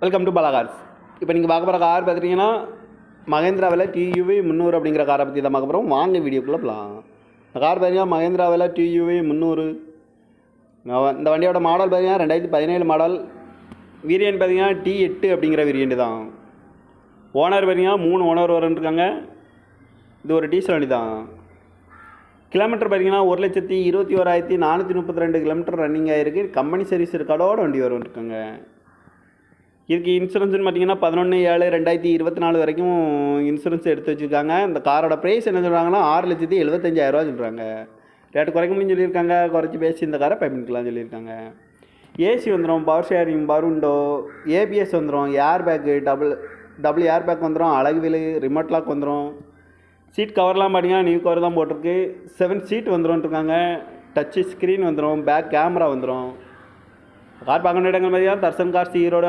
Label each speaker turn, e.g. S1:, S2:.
S1: Welcome to Bala cars. இப்போ நீங்கள் பார்க்க போகிற கார் பார்த்துட்டிங்கன்னா மகேந்திராவில் டியூவி 300 அப்படிங்கிற காரை பற்றி தான் பார்க்க போகிறோம். வாங்க வீடியோக்குள்ளே போகலாம். இந்த கார் பார்த்தீங்கன்னா மகேந்திராவில் டியூவி 300. இந்த வண்டியோட மாடல் பார்த்தீங்கன்னா 2017 மாடல். வேரியன்ட் பார்த்தீங்கன்னா T8 அப்படிங்கிற வேரியன்ட் தான். ஓனர் பார்த்தீங்கன்னா 3 ஓனர் வரன்ட்ருக்காங்க. இது ஒரு டீசல் வண்டி தான். கிலோமீட்டர் பார்த்தீங்கன்னா 1,21,432 கிலோமீட்டர் ரன்னிங் ஆகிருக்கு. கம்பெனி சர்வீஸ் ரெக்கார்டோட வண்டி வரும்ன்ட்ருக்காங்க. இதுக்கு இன்சூரன்ஸ்னு பார்த்தீங்கன்னா 11/7/2024 வரைக்கும் இன்சூரன்ஸ் எடுத்து வச்சுருக்காங்க. இந்த காரோட ப்ரைஸ் என்ன சொல்கிறாங்கன்னா 6,75,000 சொல்கிறாங்க. ரேட்டு குறைக்க முடியும்னு சொல்லியிருக்காங்க. குறைச்சி பேசி இந்த காரை பண்ணிக்கலாம் சொல்லியிருக்காங்க. ஏசி வந்துடும், power steering, power window, ABS வந்துடும், air bag, double air bag வந்துடும், அழகு வீலு, ரிமோட் லாக் வந்துடும். சீட் கவர்லாம் பார்த்தீங்கன்னா நியூ கவர் தான் போட்டிருக்கு. 7 சீட் வந்துடும்ன்ட்ருக்காங்க. டச்சு ஸ்க்ரீன் வந்துடும், பேக் கேமரா வந்துடும். கார் பார்க்க வேண்டிய இடங்கள் பார்த்தீங்கன்னா தர்சன் கார்ஸ் ஈரோடு